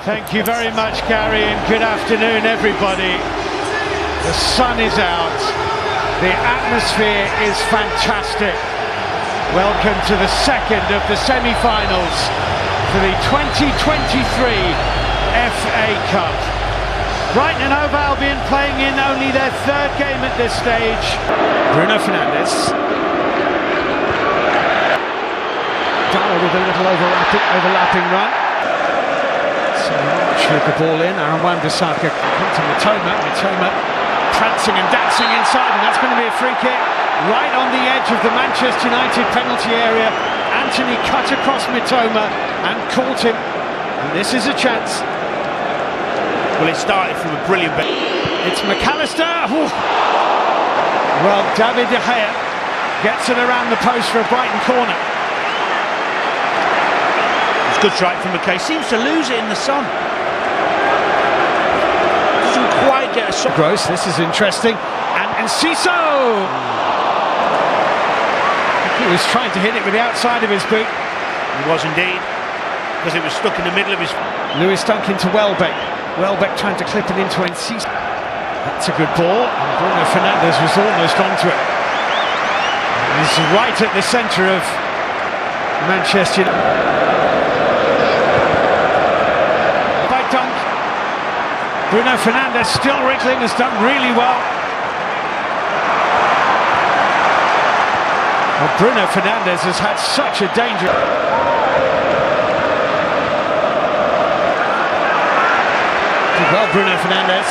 Thank you very much, Gary, and good afternoon, everybody. The sun is out. The atmosphere is fantastic. Welcome to the second of the semi-finals for the 2023 FA Cup. Brighton and Hove Albion playing in only their third game at this stage. Bruno Fernandes. Dyer with a little overlapping run. So shoot the ball in. Aaron Wan-Bissaka to Mitoma prancing and dancing inside, and that's going to be a free kick right on the edge of the Manchester United penalty area. Anthony cut across Mitoma and caught him, and this is a chance. Well, it started from a brilliant bit. It's McAllister. Ooh. Well, David De Gea gets it around the post for a Brighton corner. It's a good strike from McKay. Seems to lose it in the sun. Doesn't quite get a shot. Gross, this is interesting. And Ciso! He was trying to hit it with the outside of his boot. He was indeed, because it was stuck in the middle of his... Lewis Duncan to Welbeck. Welbeck trying to clip it into Enciso. That's a good ball, and Bruno Fernandes was almost onto it. He's right at the centre of Manchester United. By Dunk. Bruno Fernandes still wriggling, has done really well. Well, Bruno Fernandes has had such a danger. Well, Bruno Fernandes.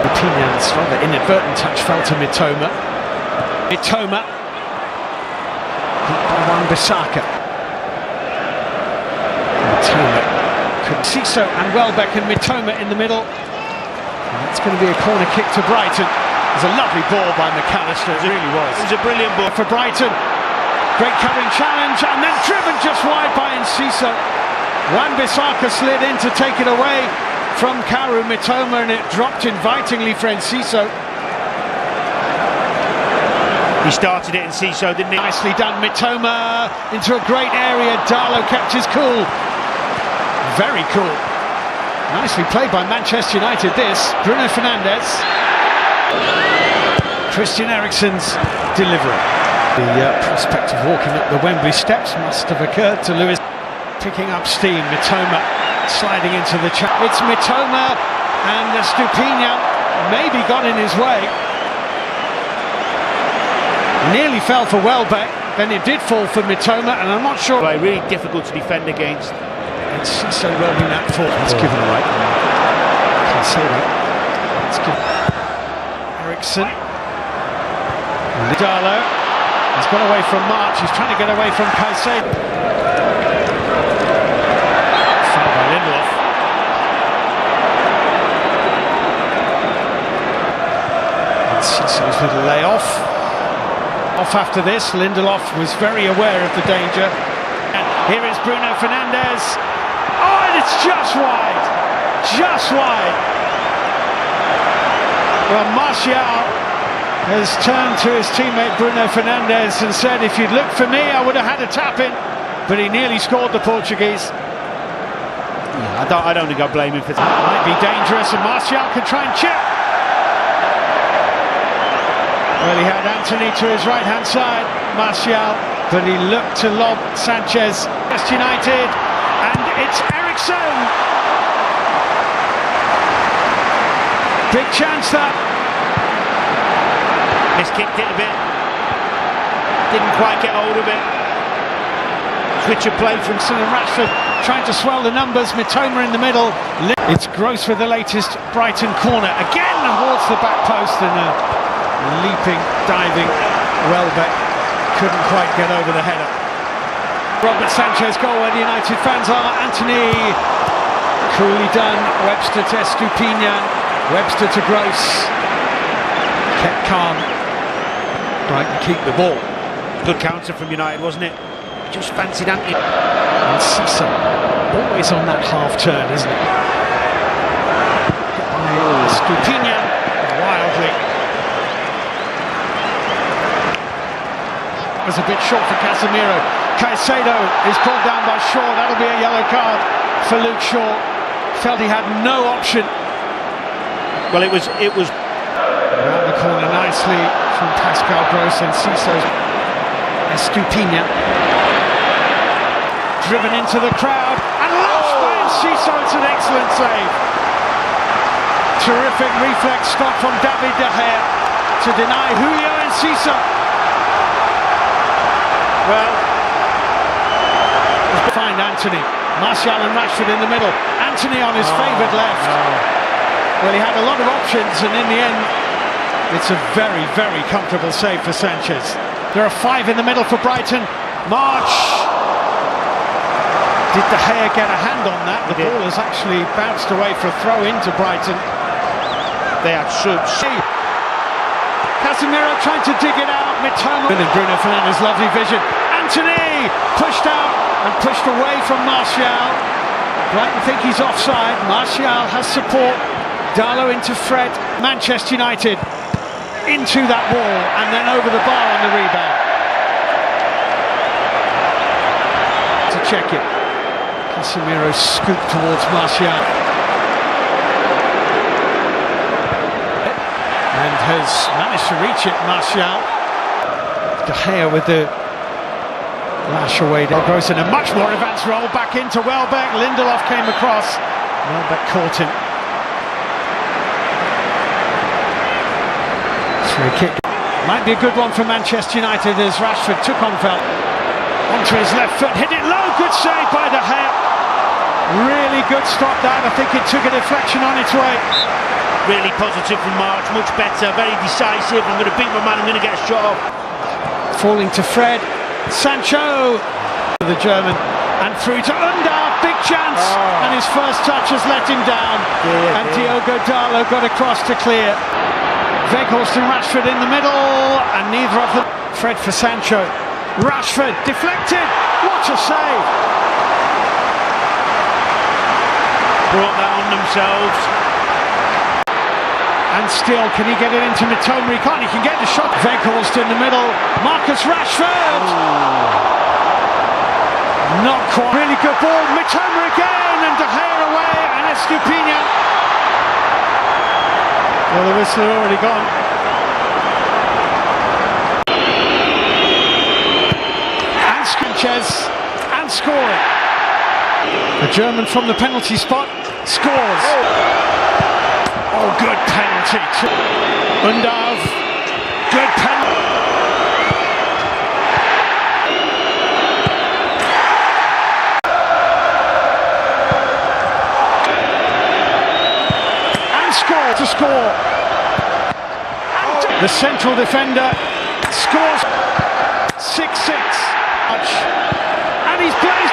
Opinion's rather inadvertent touch fell to Mitoma. Mitoma. By Wan-Bissaka. Mitoma. Ciso and Welbeck and Mitoma in the middle. And that's going to be a corner kick to Brighton. It was a lovely ball by McAllister, it really was. It was a brilliant ball for Brighton. Great covering challenge, and then driven just wide by Enciso. Wan-Bissaka slid in to take it away from Karu Mitoma, and it dropped invitingly for Enciso. He started it, Enciso, didn't he? Nicely done, Mitoma into a great area. Darlow kept his cool. Very cool. Nicely played by Manchester United, this. Bruno Fernandes. Christian Eriksen's delivery. The prospect of walking up the Wembley steps must have occurred to Lewis. Picking up steam, Mitoma sliding into the chat. It's Mitoma, and Stupinian maybe got in his way. Nearly fell for Welbeck, then it did fall for Mitoma, and I'm not sure. Really difficult to defend against. And Ciso rolling that forward. It's given right. I can't say that. It's given. Eriksen. Darlow has got away from March. He's trying to get away from Caicedo. Ciso's little layoff. Off after this, Lindelof was very aware of the danger. And here is Bruno Fernandes. Oh, and it's just wide. Just wide. Well, Martial has turned to his teammate Bruno Fernandes and said, if you'd looked for me, I would have had a tap in. But he nearly scored the Portuguese. Yeah, I don't think I blame him for that. Might be dangerous, and Martial can try and chip. Well, he had Anthony to his right-hand side, Martial, but he looked to lob Sanchez. Manchester United, and it's Eriksen. Big chance that. Miskicked it a bit. Didn't quite get hold of it. Switch of play from and Rashford trying to swell the numbers. Mitoma in the middle. It's Gross with the latest Brighton corner. Again towards the back post, and leaping, diving Welbeck couldn't quite get over the header. Robert Sanchez goal where the United fans are. Anthony, coolly done. Webster to Stupinian, Webster to Gross. Kept calm. Brighton keep the ball. Good counter from United, wasn't it? Just fancied Anthony. And Ciso, always on that half turn, isn't it? Stupinian, wildly. Was a bit short for Casemiro. Caicedo is pulled down by Shaw. That'll be a yellow card for Luke Shaw. Felt he had no option. Well, it was Around the corner nicely from Pascal Gross and Ciso's Estupinha. Driven into the crowd and lost by Ciso. It's an excellent save. Terrific reflex stop from David De Gea to deny Julio and Ciso. well. Find Anthony. Martial and Rashford in the middle. Anthony on his favoured left. Well, he had a lot of options, and in the end, it's a very, very comfortable save for Sanchez. There are 5 in the middle for Brighton. March. Did De Gea get a hand on that? The ball has actually bounced away for a throw into Brighton. They had such. Casemiro trying to dig it out. Mitoma. And Bruno Fernandes, lovely vision. Anthony pushed out and pushed away from Martial. Brighton think he's offside. Martial has support. Darlow into Fred. Manchester United into that wall and then over the bar on the rebound. To check it. Casemiro scooped towards Martial. And has managed to reach it, Martial. De Gea with the lash away. Gross in a much more advanced roll back into Welbeck. Lindelof came across. Welbeck caught him. Free kick. Might be a good one for Manchester United as Rashford took on Felt. Onto his left foot, hit it low. Good save by De Gea. Really good stop that. I think it took a deflection on its way. Really positive from March, much better, very decisive. I'm going to beat my man, I'm going to get a shot off. Falling to Fred. Sancho, the German, and through to Undav, big chance, and his first touch has let him down. And Diogo Darlow got across to clear. Weghorst and Rashford in the middle, and neither of them. Fred for Sancho. Rashford deflected. What a save! Brought that on themselves. And still, can he get it into Mitoma? He can't, he can get the shot. Weghorst in the middle. Marcus Rashford! Not quite. Really good ball. Mitoma again, and De Gea away, and Estupinha. Well, the whistle had already gone. And Sanchez, and scoring. The German from the penalty spot scores. Oh, good penalty. Undav, good penalty. And score to score. The central defender scores 6-6. And he's placed.